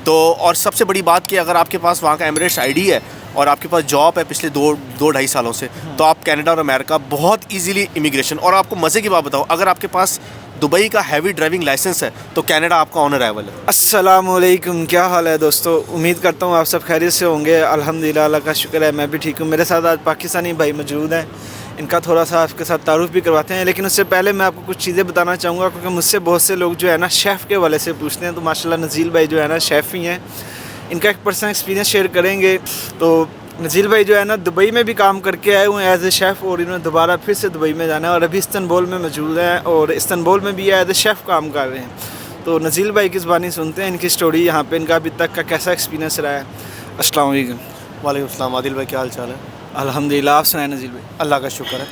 تو اور سب سے بڑی بات کہ اگر آپ کے پاس وہاں کا ایمریٹس آئی ڈی ہے اور آپ کے پاس جاب ہے پچھلے دو ڈھائی سالوں سے، تو آپ کینیڈا اور امریکہ بہت ایزیلی امیگریشن. اور آپ کو مزے کی بات بتاؤ، اگر آپ کے پاس دبئی کا ہیوی ڈرائیونگ لائسنس ہے تو کینیڈا آپ کا آن ارائیول ہے. السلام علیکم، کیا حال ہے دوستو؟ امید کرتا ہوں آپ سب خیریت سے ہوں گے. الحمدللہ، اللہ کا شکر ہے میں بھی ٹھیک ہوں. میرے ساتھ آج پاکستانی بھائی موجود ہیں، ان کا تھوڑا سا آپ کے ساتھ تعارف بھی کرواتے ہیں. لیکن اس سے پہلے میں آپ کو کچھ چیزیں بتانا چاہوں گا، کیونکہ مجھ سے بہت سے لوگ جو ہے نا شیف کے حوالے سے پوچھتے ہیں. تو ماشاءاللہ نزیل بھائی جو ہے نا شیف ہی ہیں، ان کا ایک پرسنل ایکسپیرینس شیئر کریں گے. تو نزیل بھائی جو ہے نا دبئی میں بھی کام کر کے آئے ہوئے ہیں ایز اے شیف، اور انہوں نے دوبارہ پھر سے دبئی میں جانا ہے اور ابھی استنبول میں موجود ہیں، اور استنبول میں بھی ایز اے شیف کام کر رہے ہیں. تو نزیل بھائی کی زبانی سنتے ہیں ان کی سٹوری، یہاں پہ ان کا ابھی تک کا کیسا ایکسپیرینس رہا ہے. السلام علیکم. وعلیکم السلام. عادل بھائی کیا حال چال ہے؟ الحمدللہ، آپ سنائیں نزیل بھائی، اللہ کا شکر ہے.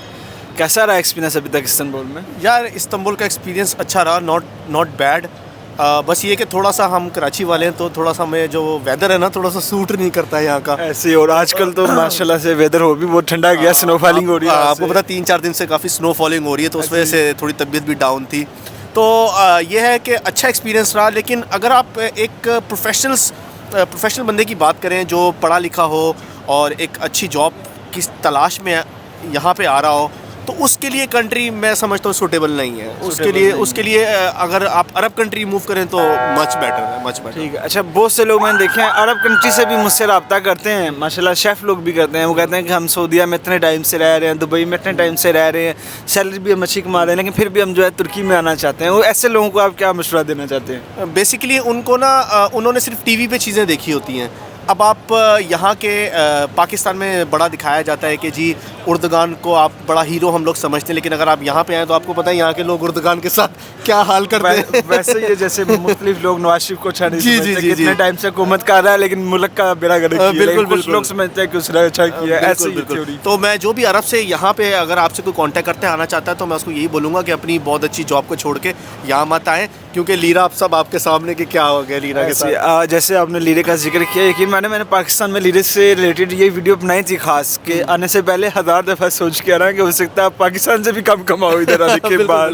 کیسا رہا ایکسپیرینس ابھی تک استنبول میں؟ یار استنبول کا ایکسپیرینس اچھا رہا، ناٹ بیڈ. بس یہ کہ تھوڑا سا ہم کراچی والے ہیں تو تھوڑا سا ہمیں جو ویدر ہے نا تھوڑا سا سوٹ نہیں کرتا ہے یہاں کا ایسے. اور آج کل تو ماشاءاللہ سے ویدر ہو بھی بہت ٹھنڈا گیا، سنو فالنگ ہو رہی ہے. آپ کو پتا 3-4 دن سے کافی سنو فالنگ ہو رہی ہے، تو اس وجہ سے تھوڑی طبیعت بھی ڈاؤن تھی. تو یہ ہے کہ اچھا ایکسپیرینس رہا. لیکن اگر آپ ایک پروفیشنل بندے کی بات کریں جو پڑھا لکھا ہو اور ایک اچھی جاب کی تلاش میں یہاں پہ آ رہا ہو، تو اس کے لیے کنٹری میں سمجھتا ہوں سوٹیبل نہیں ہے. اس کے لیے اگر آپ عرب کنٹری موو کریں تو مچ بیٹر ہے، مچ بیٹر. ٹھیک ہے. اچھا، بہت سے لوگ میں نے دیکھے ہیں عرب کنٹری سے بھی مجھ سے رابطہ کرتے ہیں، ماشاءاللہ شیف لوگ بھی کرتے ہیں. وہ کہتے ہیں کہ ہم سعودیہ میں اتنے ٹائم سے رہ رہے ہیں، دبئی میں اتنے ٹائم سے رہ رہے ہیں، سیلری بھی ہم اچھی کما رہے ہیں، لیکن پھر بھی ہم جو ہے ترکی میں آنا چاہتے ہیں. وہ ایسے لوگوں کو آپ کیا مشورہ دینا چاہتے ہیں؟ بیسیکلی ان کو نا انہوں نے صرف ٹی وی پہ چیزیں دیکھی ہوتی ہیں. اب آپ یہاں کے پاکستان میں بڑا دکھایا جاتا ہے کہ جی اردگان کو آپ بڑا ہیرو ہم لوگ سمجھتے ہیں، لیکن اگر آپ یہاں پہ آئیں تو آپ کو پتہ ہے یہاں کے لوگ اردگان کے ساتھ کیا حال کرتے ہیں. ویسے یہ جیسے مختلف لوگ نواز شریف کو اچھا نہیں سمجھتے کہ اتنے ٹائم سے حکومت کر رہا ہے لیکن ملک کا بیڑا گرک کیا ہے. بالکل کچھ لوگ سمجھتے ہیں کہ اس نے اچھا کیا ہے. ایسے ہی. تو میں جو بھی عرب سے یہاں پہ اگر آپ سے کوئی کانٹیکٹ کرتے آنا چاہتا ہے تو میں اس کو یہی بولوں گا کہ اپنی بہت اچھی جاب کو چھوڑ کے یہاں مت آئیں، کیونکہ لیرا آپ سب آپ کے سامنے کہ کیا ہو گیا لیرا کے ساتھ. جیسے آپ نے لیرے کا ذکر کیا، یقین میں نے پاکستان میں لیرے سے ریلیٹڈ یہ ویڈیو بنائی تھی خاص کہ آنے سے پہلے 1000 دفعہ سوچ کے آنا کہ ہو سکتا ہے آپ پاکستان سے بھی کم کماؤ ادھر آنے کے بعد.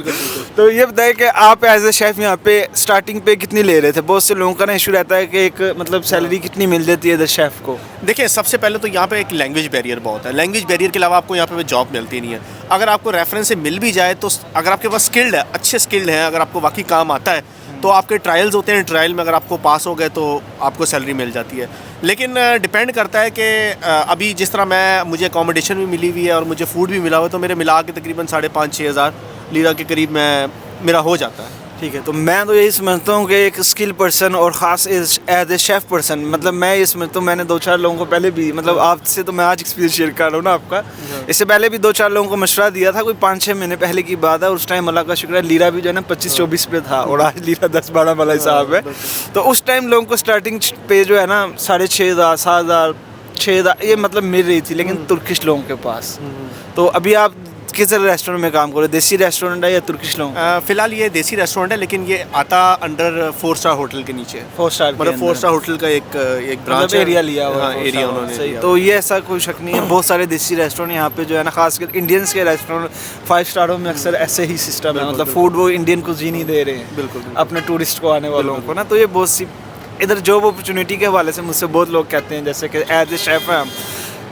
تو یہ بتائیں کہ آپ ایز اے شیف یہاں پہ اسٹارٹنگ پہ کتنی لے رہے تھے؟ بہت سے لوگوں کا نا ایشو رہتا ہے کہ ایک مطلب سیلری کتنی مل جاتی ہے ادھر شیف کو. دیکھیں سب سے پہلے تو یہاں پہ ایک لینگویج بیریئر بہت ہے. لینگویج بیریئر کے علاوہ آپ کو یہاں پہ جاب ملتی نہیں ہے. اگر آپ کو ریفرنس سے مل بھی جائے تو اگر آپ کے پاس اسکلڈ ہے، اچھے اسکلڈ ہیں، اگر آپ کو واقعی کام آتا ہے تو آپ کے ٹرائلز ہوتے ہیں، ٹرائل میں اگر آپ کو پاس ہو گئے تو آپ کو سیلری مل جاتی ہے. لیکن ڈپینڈ کرتا ہے کہ ابھی جس طرح مجھے اکوموڈیشن بھی ملی ہوئی ہے اور مجھے فوڈ بھی ملا ہوا ہے، تو میرے ملا کے تقریباً 5,500-6 ہزار لیرا کے قریب میرا ہو جاتا ہے. ٹھیک ہے. تو میں تو یہی سمجھتا ہوں کہ ایک اسکل پرسن اور خاص ایز اے شیف پرسن، مطلب میں یہ سمجھتا ہوں، میں نے 2-4 لوگوں کو پہلے بھی، مطلب آپ سے تو میں آج ایکسپیرینس شیئر کر رہا ہوں نا آپ کا، اس سے پہلے بھی 2-4 لوگوں کو مشورہ دیا تھا، کوئی 5-6 مہینے پہلے کی بات ہے. اس ٹائم اللہ کا شکر ہے لیرا بھی جو ہے نا 25-24 پہ تھا، اور آج لیرا 10-12 والا حساب ہے. تو اس ٹائم لوگوں کو اسٹارٹنگ پہ جو ہے نا 6,500 7,000 6,000 یہ مطلب مل رہی تھی، لیکن ترکش لوگوں کے پاس. تو ابھی آپ کس ریسٹورینٹ میں کام کرو؟ دیسی ریسٹورینٹ ہے یا ترکش لوگ؟ فی الحال یہ دیسی ریسٹورینٹ ہے، لیکن یہ آتا انڈر 4 اسٹار ہوٹل کے نیچے. 4 اسٹار مطلب 4 اسٹار ہوٹل کا ایک برانچ ایریا لیا ہوا ہے. ایریا انہوں نے صحیح. تو یہ ایسا کوئی شک نہیں ہے، بہت سارے دیسی ریسٹورینٹ یہاں پہ جو ہے نا، خاص کر انڈینس کے ریسٹورینٹ 5 اسٹاروں میں اکثر ایسے ہی سسٹم ہے، مطلب فوڈ وہ انڈین کوزین ہی دے رہے ہیں بالکل اپنے ٹورسٹ کو آنے والوں کو نا. تو یہ بہت سی ادھر جاب اپرچونیٹی کے حوالے سے مجھ سے بہت لوگ کہتے ہیں، جیسے کہ ایز اے شیف ہیں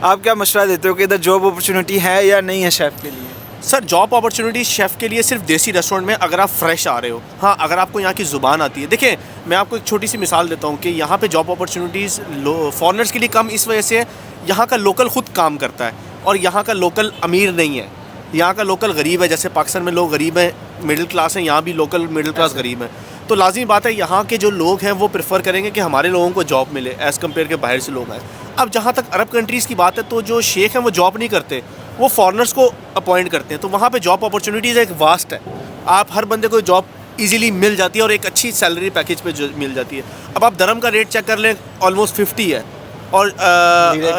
آپ کیا مشورہ دیتے ہو کہ ادھر جاب اپرچونیٹی ہے یا نہیں ہے شیف کے لیے؟ سر جاب اپرچونیٹی شیف کے لیے صرف دیسی ریسٹورینٹ میں اگر آپ فریش آ رہے ہو. ہاں اگر آپ کو یہاں کی زبان آتی ہے. دیکھیں میں آپ کو ایک چھوٹی سی مثال دیتا ہوں کہ یہاں پہ جاب اپرچونیٹیز فارنرز کے لیے کم اس وجہ سے ہے، یہاں کا لوکل خود کام کرتا ہے اور یہاں کا لوکل امیر نہیں ہے، یہاں کا لوکل غریب ہے. جیسے پاکستان میں لوگ غریب ہیں، مڈل کلاس ہیں، یہاں بھی لوکل مڈل کلاس غریب ہیں. تو لازمی بات ہے یہاں کے جو لوگ ہیں وہ پریفر کریں گے کہ ہمارے لوگوں کو جاب ملے ایز کمپیئر کے باہر سے لوگ آئیں. اب جہاں تک عرب کنٹریز کی بات ہے تو جو شیخ ہیں وہ جاب نہیں کرتے، وہ فارنرز کو اپوائنٹ کرتے ہیں. تو وہاں پہ جاب اپرچونیٹیز ایک واسٹ ہے، آپ ہر بندے کو جاب ایزیلی مل جاتی ہے اور ایک اچھی سیلری پیکیج پہ مل جاتی ہے. اب آپ درہم کا ریٹ چیک کر لیں، آلموسٹ 50 ہے. اور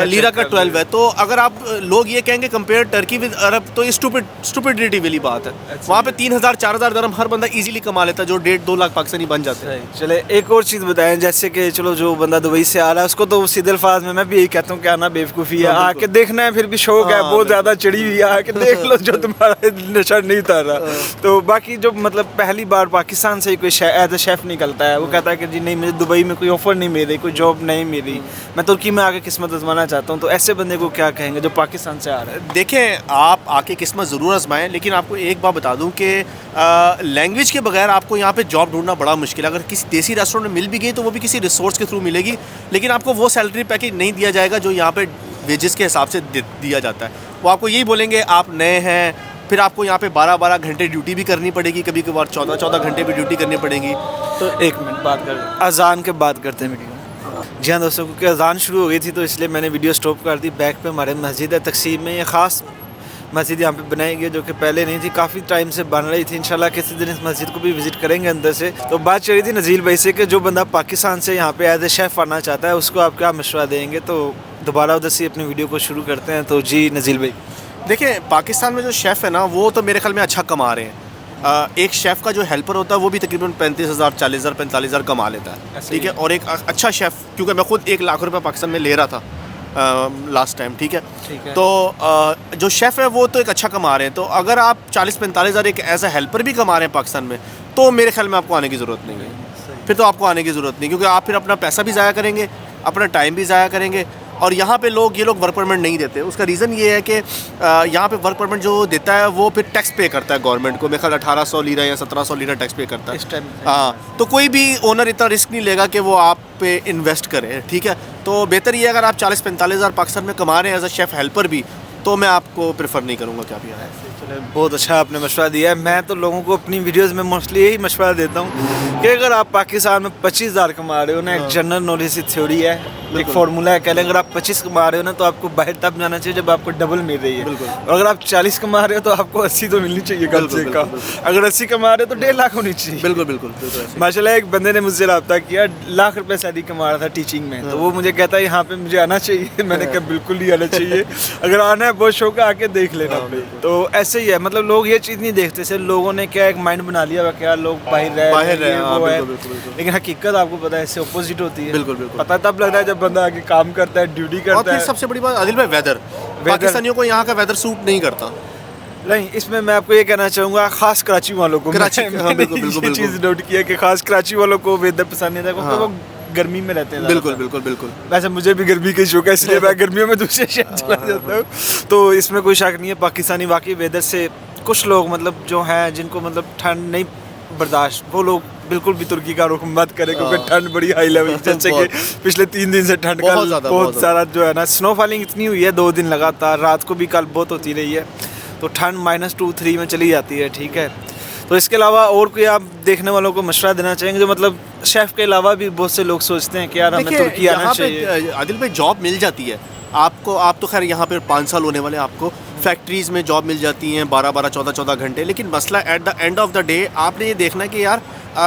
لیرا کا 12 ہے. تو اگر آپ لوگ یہ کہیں گے کمپیئر ٹرکی ود عرب تو یہ اسٹوپڈیٹی والی بات ہے. وہاں پہ 3,000 4,000 درہم ہر بندہ ایزیلی کما لیتا ہے جو 1.5-2 لاکھ پاکستانی بن جاتے ہیں. چلے ایک اور چیز بتائیں, جیسے کہ چلو جو بندہ دبئی سے آ رہا ہے اس کو تو سیدھے الفاظ میں بھی یہی کہتا ہوں کہ آنا بیوقوفی ہے, آ کے دیکھنا ہے, پھر بھی شوق ہے بہت زیادہ چڑھی ہوئی ہے, آ کے دیکھ لو جو تمہارا نشہ نہیں اتار رہا. تو باقی جو مطلب پہلی بار پاکستان سے کوئی ایز اے شیف نکلتا ہے وہ کہتا ہے کہ جی نہیں مجھے دبئی میں کوئی آفر نہیں مل رہی, کوئی جاب نہیں ملی, میں ترکی میں آ کے قسمت آزمانا چاہتا ہوں, تو ایسے بندے کو کیا کہیں گے جو پاکستان سے آ رہا ہے؟ دیکھیں آپ آ کے قسمت ضرور آزمائیں, لیکن آپ کو ایک بات بتا دوں کہ لینگویج کے بغیر آپ کو یہاں پہ جاب ڈھونڈنا بڑا مشکل ہے. اگر کسی دیسی ریسٹورینٹ میں مل بھی گئی تو وہ بھی کسی ریسورس کے تھرو ملے گی, لیکن آپ کو وہ سیلری پیکیج نہیں دیا جائے گا جو یہاں پہ ویجز کے حساب سے دیا جاتا ہے. وہ آپ کو یہی بولیں گے آپ نئے ہیں, پھر آپ کو یہاں پہ 12 گھنٹے ڈیوٹی بھی کرنی پڑے گی, کبھی کبھار 14 گھنٹے بھی ڈیوٹی کرنی پڑے گی. تو ایک منٹ بات کر اذان کے بات کرتے ہیں ویڈیو. جی ہاں دوستوں, کیونکہ اذان شروع ہو گئی تھی تو اس لیے میں نے ویڈیو سٹاپ کر دی. بیک پہ ہمارے مسجد ہے تقسیم میں, یہ خاص مسجد یہاں پہ بنائی گئی جو کہ پہلے نہیں تھی, کافی ٹائم سے بن رہی تھی. انشاءاللہ کسی دن اس مسجد کو بھی وزٹ کریں گے اندر سے. تو بات چل رہی تھی نزیل بھائی سے کہ جو بندہ پاکستان سے یہاں پہ ایز اے شیف آنا چاہتا ہے اس کو آپ کیا مشورہ دیں گے. تو دوبارہ ادھر سے اپنی ویڈیو کو شروع کرتے ہیں. تو جی نزیل بھائی, دیکھیں پاکستان میں جو شیف ہے نا وہ تو میرے خیال میں اچھا کما رہے ہیں. ایک شیف کا جو ہیلپر ہوتا ہے وہ بھی تقریباً 35,000 40,000 45,000 کما لیتا ہے, ٹھیک ہے. اور ایک اچھا شیف, کیونکہ میں خود 1 لاکھ روپے پاکستان میں لے رہا تھا لاسٹ ٹائم, ٹھیک ہے. تو جو شیف ہے وہ تو ایک اچھا کما رہے ہیں. تو اگر آپ 40-45,000 ایک ایز اے ہیلپر بھی کما رہے ہیں پاکستان میں تو میرے خیال میں آپ کو آنے کی ضرورت نہیں ہے. پھر تو آپ کو آنے کی ضرورت نہیں, کیونکہ آپ پھر اپنا پیسہ بھی ضائع کریں گے, اپنا ٹائم بھی ضائع کریں گے. اور یہاں پہ یہ لوگ ورک پرمٹ نہیں دیتے. اس کا ریزن یہ ہے کہ یہاں پہ ورک پرمٹ جو دیتا ہے وہ پھر ٹیکس پے کرتا ہے گورنمنٹ کو. میرے خیال 1,800 لیرہ یا 1,700 لیرہ ٹیکس پے کرتا ہے. ہاں, تو کوئی بھی اونر اتنا رسک نہیں لے گا کہ وہ آپ پہ انویسٹ کرے, ٹھیک ہے. تو بہتر یہ ہے اگر آپ 40-45,000 پاکستان میں کما رہے ہیں ایز اے شیف ہیلپر بھی, تو میں آپ کو پریفر نہیں کروں گا کہ آپ یہاں آئیں. بہت اچھا آپ نے مشورہ دیا ہے. میں تو لوگوں کو اپنی ویڈیوز میں موسٹلی یہی مشورہ دیتا ہوں کہ اگر آپ پاکستان میں 25,000 کما رہے ہو نا, ایک جنرل نالج کی تھیوری ہے, ایک فارمولا ہے, کہہ لیں اگر آپ 25 کما رہے ہو نا تو آپ کو باہر تب جانا چاہیے جب آپ کو ڈبل مل رہی ہے. اور اگر آپ 40 کما رہے ہو تو آپ کو 80 تو ملنی چاہیے کم سے کم. اگر 80 کما رہے ہو تو 1.5 لاکھ ہونی چاہیے. بالکل. ماشاء اللہ ایک بندے نے مجھ سے رابطہ کیا, 1 لاکھ روپے سیلری کما رہا تھا ٹیچنگ میں, تو وہ مجھے کہتا ہے یہاں پہ مجھے آنا چاہیے. میں نے کہا بالکل نہیں آنا چاہیے, اگر آنا ہے بہت شوق ہے آ کے دیکھ لینا. تو ایسے ہی ہے, مطلب لوگ یہ چیز نہیں دیکھتے. صرف لوگوں نے کیا ایک مائنڈ بنا لیا ہوا کیا لوگ باہر رہے ہیں, لیکن حقیقت آپ کو پتہ ہے اس سے اپوزٹ ہوتی ہے. بالکل پتہ تب لگتا ہے جب بندہ آگے کام کرتا ہے, ڈیوٹی کرتا ہے. اور پھر سب سے بڑی بات عادل بھائی, ویدر. پاکستانیوں کو یہاں کا ویدر سوٹ نہیں کرتا. نہیں, اس میں آپ کو یہ کہنا چاہوں گا خاص کراچی والوں کو, بالکل چیز نوٹ کیا کہ خاص کراچی والوں کو ویدر پسند نہیں تھا کیونکہ وہ گرمی میں رہتے ہیں. بالکل. ویسے مجھے بھی گرمی کا شوق ہے, اس لیے میں گرمیوں میں دوسرے شہر چلا جاتا ہوں. تو اس میں کوئی شک نہیں ہے پاکستانی واقعی ویدر سے کچھ لوگ مطلب جو ہیں جن کو مطلب ٹھنڈ نہیں برداشت, وہ لوگ بالکل بھی ترکی کا رخ مت کرے کیونکہ ٹھنڈ بڑی ہائی لیول, جیسے کہ پچھلے 3 دن سے ٹھنڈ کا بہت سارا جو ہے نا سنو فالنگ اتنی ہوئی ہے 2 دن لگاتار, رات کو بھی کل بہت ہوتی رہی ہے, تو ٹھنڈ -2-3 میں چلی جاتی ہے, ٹھیک ہے. تو اس کے علاوہ اور کوئی آپ دیکھنے والوں کو مشورہ دینا چاہیں گے جو مطلب شیف کے علاوہ بھی بہت سے لوگ سوچتے ہیں کہ یار ہمیں ترکی آنا چاہیے. عادل بھائی جاب مل جاتی ہے آپ تو خیر یہاں پہ 5 سال ہونے والے, آپ کو فیکٹریز میں جاب مل جاتی ہیں 12 14 گھنٹے. لیکن مسئلہ at the end of the day آپ نے یہ دیکھنا ہے کہ یار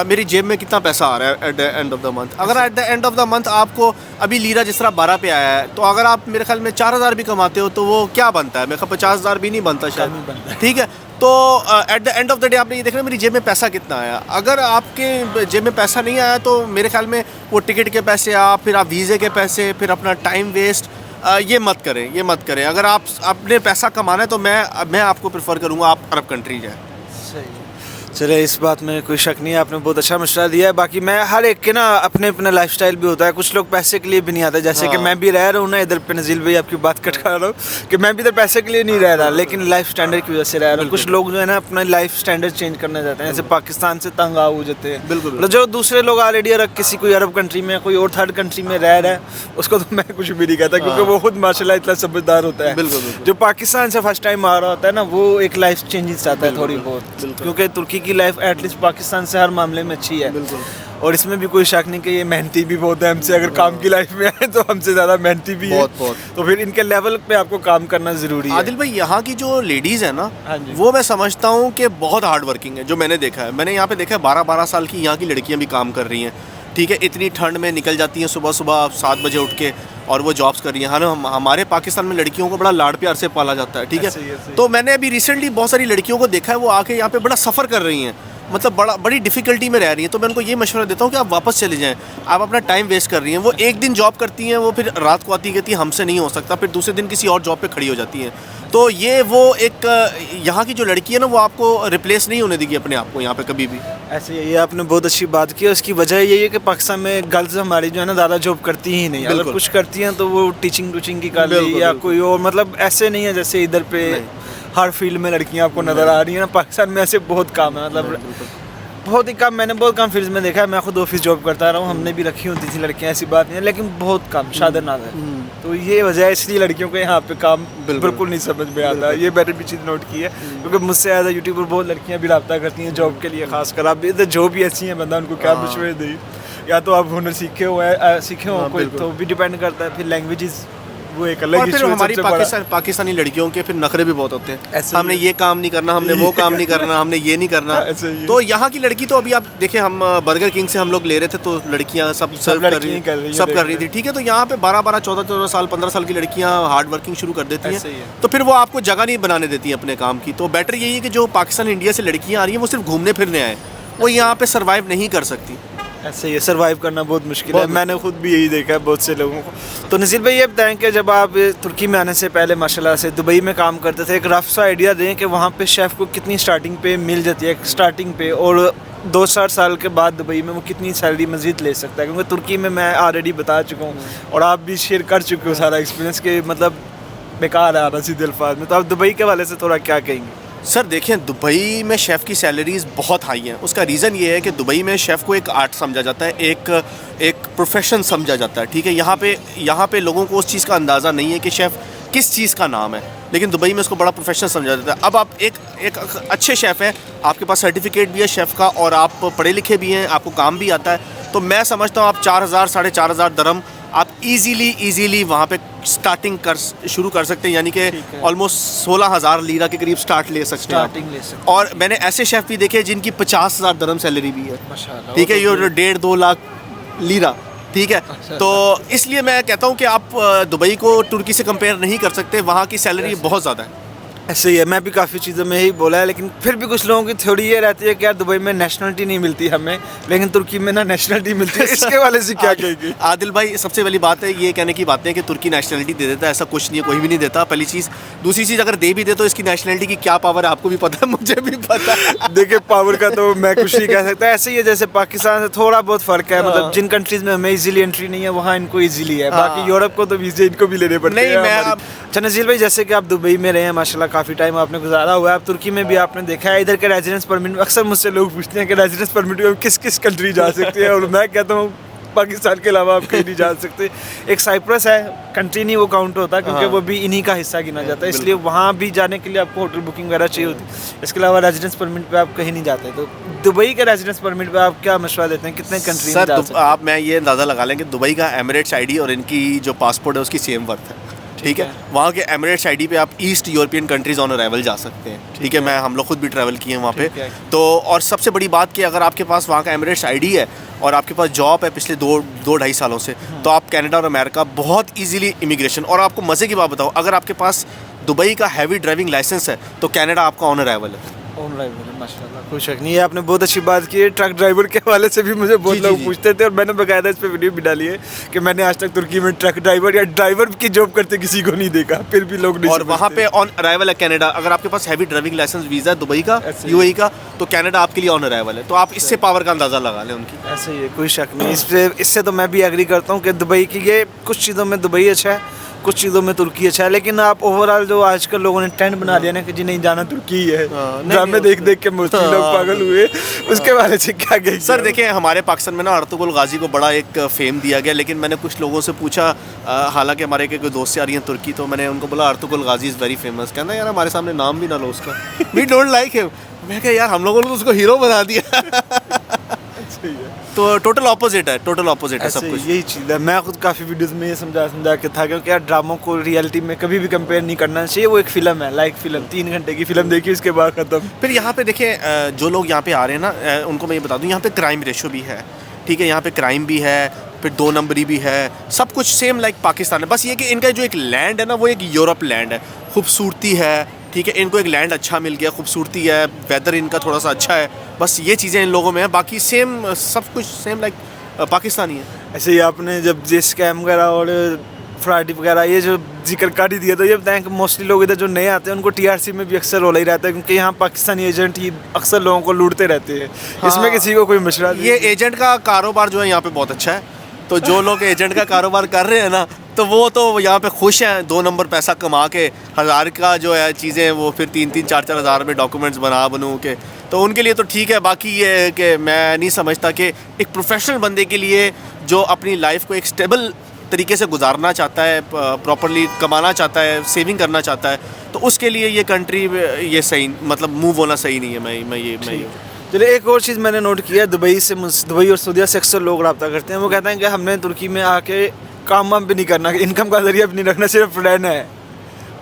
میری جیب میں کتنا پیسہ آ رہا ہے at the end of the month. اگر at the end of the month آپ کو ابھی لیرہ جس طرح 12 پہ آیا ہے, تو اگر آپ میرے خیال میں 4,000 بھی کماتے ہو تو وہ کیا بنتا ہے, میرے خیال 50,000 بھی نہیں بنتا شاید, ٹھیک ہے. تو at the end of the day آپ نے یہ دیکھنا میری جیب میں پیسہ کتنا آیا. اگر آپ کے جیب میں پیسہ نہیں آیا تو میرے خیال میں وہ ٹکٹ کے پیسے, پھر آپ ویزے کے پیسے, پھر اپنا ٹائم ویسٹ, یہ مت کریں. اگر آپ اپنے پیسہ کمانا ہے تو میں آپ کو پریفر کروں گا آپ عرب کنٹری جائیں. چلے اس بات میں کوئی شک نہیں ہے, آپ نے بہت اچھا مشورہ دیا ہے. باقی میں ہر ایک کے نا اپنا لائف سٹائل بھی ہوتا ہے, کچھ لوگ پیسے کے لیے بھی نہیں آتے, جیسے کہ میں بھی رہ رہا ہوں نا ادھر پہ, نزیل بھائی آپ کی بات کٹ کر رہا ہوں کہ میں بھی ادھر پیسے کے لیے نہیں رہ رہا لیکن لائف سٹینڈرڈ کی وجہ سے رہ رہا ہوں. کچھ لوگ جو ہے نا اپنا لائف سٹینڈرڈ چینج کرنا چاہتے ہیں, جیسے پاکستان سے تنگ ہو جاتے ہیں. بالکل جو دوسرے لوگ آلریڈی کسی کوئی عرب کنٹری میں کوئی اور 3rd کنٹری میں رہ رہا ہے اس کو تو میں کچھ بھی نہیں کہتا, کیونکہ وہ خود ماشاء اللہ اتنا سمجھدار ہوتا ہے. جو پاکستان سے فرسٹ ٹائم آ رہا ہوتا ہے نا وہ ایک لائف چینجز چاہتا ہے تھوڑی بہت, کیونکہ ترکی کی لائف ایٹ لیسٹ پاکستان سے ہر معاملے میں اچھی ہے. اور اس میں بھی کوئی شک نہیں کہ یہ محنتی بھی بہت ہے ہم سے, اگر کام کی لائف میں آئے تو ہم سے زیادہ محنتی بھی ہے, تو پھر ان کے لیول پہ آپ کو کام کرنا ضروری ہے. عادل بھائی یہاں کی جو لیڈیز ہیں نا وہ میں سمجھتا ہوں کہ بہت ہارڈ ورکنگ ہے. جو میں نے دیکھا ہے, میں نے یہاں پہ دیکھا ہے 12 سال کی یہاں کی لڑکیاں بھی کام کر رہی ہیں, ٹھیک ہے, اتنی ٹھنڈ میں نکل جاتی ہیں صبح صبح 7 بجے اٹھ کے اور وہ جابس کر رہی ہیں. ہمارے پاکستان میں لڑکیوں کو بڑا لاڈ پیار سے پالا جاتا ہے, ٹھیک ہے. تو میں نے ابھی ریسنٹلی بہت ساری لڑکیوں کو دیکھا ہے, وہ آ کے یہاں پہ بڑا سفر کر رہی ہیں, مطلب بڑی ڈیفیکلٹی میں رہ رہی ہیں. تو میں ان کو یہ مشورہ دیتا ہوں کہ آپ واپس چلے جائیں, آپ اپنا ٹائم ویسٹ کر رہی ہیں. وہ ایک دن جاب کرتی ہیں, وہ پھر رات کو آتی کہتی ہیں ہم سے نہیں ہو سکتا, پھر دوسرے دن کسی اور جاب پہ کھڑی ہو جاتی ہیں. تو یہ وہ ایک یہاں کی جو لڑکی ہے نا, وہ آپ کو ریپلیس نہیں ہونے دے گی اپنے آپ کو یہاں پہ کبھی بھی. ایسے یہ آپ نے بہت اچھی بات کی. اس کی وجہ یہی ہے کہ پاکستان میں گرلز ہماری جو ہے نا زیادہ جاب کرتی ہی نہیں. اگر کچھ کرتی ہیں تو وہ ٹیچنگ کی کر لی یا کوئی اور, مطلب ایسے نہیں ہے جیسے ادھر پہ ہر فیلڈ میں لڑکیاں آپ کو نظر آ رہی ہیں نا. پاکستان میں ایسے بہت کام ہے, مطلب بہت ہی کم. میں نے بہت کم فیلڈ میں دیکھا ہے. میں خود آفس جاب کرتا رہا ہوں, ہم نے بھی رکھی ہوتی تھی لڑکیاں, ایسی بات نہیں ہے, لیکن بہت کم شادر نادر. تو یہ وجہ ہے, اس لیے لڑکیوں کو یہاں پہ کام بالکل نہیں سمجھ میں آتا. یہ میں نے بھی چیز نوٹ کی ہے, کیونکہ مجھ سے زیادہ یوٹیوبر بہت لڑکیاں بھی رابطہ کرتی ہیں جاب کے لیے, خاص کر. آپ جو بھی ایسی ہیں بندہ ان کو کیا مشورے دیں, یا تو آپ ہنر سیکھے ہو کوئی, تو بھی ڈیپینڈ کرتا ہے. پھر لینگویجز وہ ایک الگ ایشو. ہماری پاکستانی لڑکیوں کے پھر نخرے بھی بہت ہوتے ہیں, ہم نے یہ کام نہیں کرنا, ہم نے وہ کام نہیں کرنا, ہم نے یہ نہیں کرنا. تو یہاں کی لڑکی تو ابھی آپ دیکھیں, ہم برگر کنگ سے ہم لوگ لے رہے تھے تو لڑکیاں سب کر رہی تھی, ٹھیک ہے. تو یہاں پہ 12 14 سال 15 سال کی لڑکیاں ہارڈ ورکنگ شروع کر دیتی ہیں, تو پھر وہ آپ کو جگہ نہیں بنانے دیتی ہیں اپنے کام کی. تو بیٹر یہی ہے کہ جو پاکستان انڈیا سے لڑکیاں آ رہی ہیں وہ صرف گھومنے پھرنے آئے, وہ یہاں پہ سروائیو نہیں کر سکتی. ایسے ہی سروائیو کرنا بہت مشکل ہے. میں نے خود بھی یہی دیکھا ہے بہت سے لوگوں کو. تو نذیر بھائی یہ بتائیں کہ جب آپ ترکی میں آنے سے پہلے ماشاءاللہ سے دبئی میں کام کرتے تھے, ایک رف سا آئیڈیا دیں کہ وہاں پہ شیف کو کتنی سٹارٹنگ پہ مل جاتی ہے سٹارٹنگ پہ, اور 2-4 سال کے بعد دبئی میں وہ کتنی سیلری مزید لے سکتا ہے. کیونکہ ترکی میں آلریڈی بتا چکا ہوں اور آپ بھی شیئر کر چکے ہو سارا ایکسپیرینس, کہ مطلب بیکار ہے آنا سیدھے الفاظ میں. تو آپ دبئی کے حوالے سے تھوڑا کیا کہیں گے؟ سر دیکھیں, دبئی میں شیف کی سیلریز بہت ہائی ہیں. اس کا ریزن یہ ہے کہ دبئی میں شیف کو ایک آرٹ سمجھا جاتا ہے, ایک پروفیشن سمجھا جاتا ہے, ٹھیک ہے. یہاں پہ لوگوں کو اس چیز کا اندازہ نہیں ہے کہ شیف کس چیز کا نام ہے, لیکن دبئی میں اس کو بڑا پروفیشن سمجھا جاتا ہے. اب آپ ایک اچھے شیف ہیں, آپ کے پاس سرٹیفکیٹ بھی ہے شیف کا, اور آپ پڑھے لکھے بھی ہیں, آپ کو کام بھی آتا ہے, تو میں سمجھتا ہوں آپ 4,000 4,500 درہم آپ ایزیلی وہاں پہ سٹارٹنگ شروع کر سکتے ہیں. یعنی کہ آلموسٹ 16,000 لیرہ کے قریب سٹارٹ لے سکتے ہیں. اور میں نے ایسے شیف بھی دیکھے جن کی 50,000 درہم سیلری بھی ہے, ٹھیک ہے, یہ 1.5-2 لاکھ لیرہ, ٹھیک ہے. تو اس لیے میں کہتا ہوں کہ آپ دبئی کو ترکی سے کمپیئر نہیں کر سکتے, وہاں کی سیلری بہت زیادہ ہے. ایسے ہی ہے, میں بھی کافی چیزوں میں ہی بولا ہے, لیکن پھر بھی کچھ لوگوں کی تھوڑی یہ رہتی ہے کہ یار دبئی میں نیشنلٹی نہیں ملتی ہمیں, لیکن ترکی میں نا نیشنلٹی ملتی ہے. اس کے والے سے کیا کہیں گے؟ عادل بھائی, سب سے پہلی بات ہے یہ کہنے کی بات ہے کہ ترکی نیشنلٹی دے دیتا ہے, ایسا کچھ نہیں ہے, کوئی بھی نہیں دیتا, پہلی چیز. دوسری چیز, اگر دے بھی دے تو اس کی نیشنلٹی کی کیا پاور ہے آپ کو بھی پتہ ہے, مجھے بھی پتہ ہے. دیکھیں پاور کا تو میں کچھ نہیں کہہ سکتا. ایسے ہی ہے جیسے پاکستان سے تھوڑا بہت فرق ہے, مطلب جن کنٹریز میں ہمیں ایزیلی انٹری نہیں ہے وہاں ان کو ایزیلی ہے, باقی یورپ کو تو ویزے ان کو بھی لینے پڑتے ہیں. اچھا نذیر بھائی, جیسے کہ آپ دبئی میں رہے ہیں ماشاءاللہ, کافی ٹائم آپ نے گزارا ہوا ہے, آپ ترکی میں بھی آپ نے دیکھا ہے. ادھر کے ریزیڈنس پرمٹ, اکثر مجھ سے لوگ پوچھتے ہیں کہ ریزیڈنس پرمٹ میں کس کنٹری جا سکتے ہیں, اور میں کہتا ہوں پاکستان کے علاوہ آپ کہیں نہیں جا سکتے. ایک سائپرس ہے, کنٹری نہیں وہ کاؤنٹ ہوتا کیونکہ وہ بھی انہی کا حصہ گنا جاتا ہے, اس لیے وہاں بھی جانے کے لیے آپ کو ہوٹل بکنگ وغیرہ چاہیے ہوتی ہے. اس کے علاوہ ریزیڈنس پرمٹ پہ آپ کہیں نہیں جاتے. تو دبئی کے ریزیڈنس پرمٹ پہ آپ کیا مشورہ دیتے ہیں, کتنے کنٹری میں جا سکتے ہیں؟ آپ میں یہ اندازہ لگا لیں کہ دبئی کا ایمریٹس آئی ڈی اور ان کی جو پاسپورٹ ہے اس کی سیم ورتھ ہے, ٹھیک ہے. وہاں کے ایمریٹس آئی ڈی پہ آپ asset European countries on arrival جا سکتے ہیں, ٹھیک ہے. ہم لوگ خود بھی ٹریول کیے ہیں وہاں پہ. تو اور سب سے بڑی بات کہ اگر آپ کے پاس وہاں کا ایمریٹس آئی ڈی ہے اور آپ کے پاس جاب ہے پچھلے 2-2.5 سالوں سے, تو آپ کینیڈا اور امریکہ بہت ایزیلی امیگریشن. اور آپ کو مزے کی بات بتاؤ, اگر آپ کے پاس دبئی کا ہیوی ڈرائیونگ لائسنس ہے تو کینیڈا آپ کا آن ارائیول ہے. ماشاءاللہ, کوئی شک نہیں ہے. آپ نے بہت اچھی بات کی ہے. ٹرک ڈرائیور کے حوالے سے بھی مجھے بہت لوگ پوچھتے تھے, اور میں نے باقاعدہ اس پہ ویڈیو بھی ڈالی ہے کہ میں نے آج تک ترکی میں ٹرک ڈرائیور یا ڈرائیور کی جاب کرتے کسی کو نہیں دیکھا, پھر بھی لوگ نہیں. اور وہاں پہ آن ارائیول ہے کینیڈا. اگر آپ کے پاس ہیوی ڈرائیونگ لائسنس ویزا ہے دبئی کا, یو اے ای کا, تو کینیڈا آپ کے لیے آن ارائیول ہے. تو آپ اس سے پاور کا اندازہ لگا لیں ان کی. ایسے ہی ہے, کوئی شک نہیں. اس سے تو میں بھی ایگری کرتا ہوں کہ دبئی کی یہ کچھ چیزوں میں دبئی اچھا ہے, کچھ چیزوں میں ترکی اچھا ہے. لیکن آپ اوور آل جو آج کل لوگوں نے ٹرینڈ بنا لیا نا کہ جی نہیں جانا ترکی ہے, ڈرامے دیکھ کے مسلم لوگ پاگل ہوئے, اس کے بارے سے کیا کہیں؟ سر دیکھیں, ہمارے پاکستان میں نا ارطغرل غازی کو بڑا ایک فیم دیا گیا, لیکن میں نے کچھ لوگوں سے پوچھا, حالانکہ ہمارے کوئی دوست آ رہی ہیں ترکی, تو میں نے ان کو بولا Ertugrul Ghazi is very famous. کہنا یار ہمارے سامنے نام بھی نہ لو اس کا, وی ڈونٹ لائک ہم. میں کہا یار ہم لوگوں نے تو اس کو ہیرو بنا دیا. تو ٹوٹل اپوزٹ ہے, ٹوٹل اپوزٹ ہے سب کچھ. یہی چیز ہے. میں خود کافی ویڈیوز میں یہ سمجھا کے تھا کہ یار ڈراموں کو ریئلٹی میں کبھی بھی کمپیئر نہیں کرنا چاہیے. وہ ایک فلم ہے, لائک فلم, 3 گھنٹے کی فلم دیکھی اس کے بعد ختم. پھر یہاں پہ دیکھیں جو لوگ یہاں پہ آ رہے ہیں نا, ان کو میں یہ بتا دوں یہاں پہ کرائم ریشو بھی ہے, ٹھیک ہے, یہاں پہ کرائم بھی ہے, پھر 2 نمبری بھی ہے, سب کچھ سیم لائک پاکستان ہے. بس یہ کہ ان کا جو ایک لینڈ ہے نا وہ ایک یورپ لینڈ ہے, خوبصورتی ہے, ٹھیک ہے, ان کو ایک لینڈ اچھا مل گیا, خوبصورتی ہے, ویدر ان کا تھوڑا سا اچھا ہے, بس یہ چیزیں ان لوگوں میں ہیں, باقی سیم سب کچھ سیم لائک پاکستانی ہے. ایسے ہی آپ نے جب یہ اسکیم وغیرہ اور فراڈی وغیرہ یہ جو ذکر کر ہی دیا, تو یہ بتائیں کہ موسٹلی لوگ ادھر جو نئے آتے ہیں ان کو TRC میں بھی اکثر رولا ہی رہتا ہے, کیونکہ یہاں پاکستانی ایجنٹ ہی اکثر لوگوں کو لوٹتے رہتے ہیں. اس میں کسی کو کوئی مشورہ نہیں؟ یہ ایجنٹ کا کاروبار جو ہے یہاں پہ بہت اچھا ہے, تو جو لوگ ایجنٹ کا کاروبار کر رہے ہیں نا تو وہ تو یہاں پہ خوش ہیں, 2 نمبر پیسہ کما کے 1000 کا جو ہے چیزیں وہ پھر 3-3 4-4 ہزار میں ڈاکومنٹس بنو کے, تو ان کے لیے تو ٹھیک ہے. باقی یہ ہے کہ میں نہیں سمجھتا کہ ایک پروفیشنل بندے کے لیے جو اپنی لائف کو ایک اسٹیبل طریقے سے گزارنا چاہتا ہے, پراپرلی کمانا چاہتا ہے, سیونگ کرنا چاہتا ہے, تو اس کے لیے یہ کنٹری یہ صحیح مطلب موو ہونا صحیح نہیں ہے. میں یہ چلیے ایک اور چیز میں نے نوٹ کیا, دبئی اور سعودیہ سے اکثر لوگ رابطہ کرتے ہیں, وہ کہتے ہیں کہ ہم نے ترکی میں آ کے کام بھی نہیں کرنا, انکم کا ذریعہ بھی نہیں رکھنا, صرف رہنا ہے.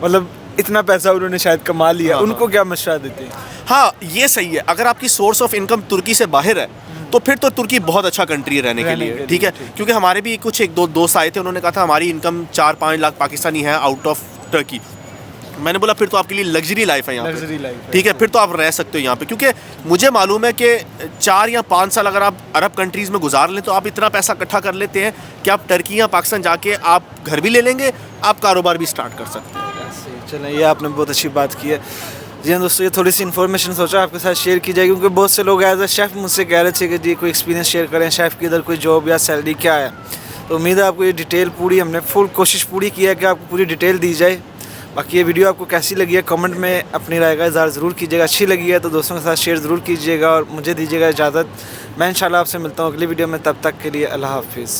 مطلب اتنا پیسہ انہوں نے شاید کما لیا, ان کو کیا مشورہ دیتے ہیں؟ ہاں یہ صحیح ہے, اگر آپ کی سورس آف انکم ترکی سے باہر ہے تو پھر تو ترکی بہت اچھا کنٹری ہے رہنے کے لیے, ٹھیک ہے, کیونکہ ہمارے بھی کچھ 1-2 دوست آئے تھے, انہوں نے کہا تھا ہماری انکم 4-5 لاکھ پاکستانی ہے آؤٹ آف ٹرکی. میں نے بولا پھر تو آپ کے لیے لگژری لائف ہے یہاں پہ, ٹھیک ہے, پھر تو آپ رہ سکتے ہو یہاں پہ, کیونکہ مجھے معلوم ہے کہ 4 یا 5 سال اگر آپ عرب کنٹریز میں گزار لیں تو آپ اتنا پیسہ اکٹھا کر لیتے ہیں کہ آپ ٹرکی یا پاکستان جا کے آپ گھر بھی لے لیں گے, آپ کاروبار بھی اسٹارٹ کر سکتے ہیں. چلیں یہ آپ نے بہت اچھی بات کی ہے. جی ہاں دوستوں, یہ تھوڑی سی انفارمیشن سوچا آپ کے ساتھ شیئر کی جائے, کیونکہ بہت سے لوگ ایز اے شیف مجھ سے کہہ رہے تھے کہ جی کوئی ایکسپیرینس شیئر کریں, شیف کی ادھر کوئی جاب یا سیلری کیا ہے. تو امید ہے آپ کو یہ ڈیٹیل پوری, ہم نے فل کوشش پوری کی ہے کہ آپ کو پوری ڈیٹیل دی جائے. باقی یہ ویڈیو آپ کو کیسی لگی ہے کمنٹ میں اپنی رائے کا اظہار ضرور کیجیے گا, اچھی لگی ہے تو دوستوں کے ساتھ شیئر ضرور کیجیے گا, اور مجھے دیجیے گا اجازت. میں انشاءاللہ آپ سے ملتا ہوں اگلی ویڈیو میں, تب تک کے لیے اللہ حافظ.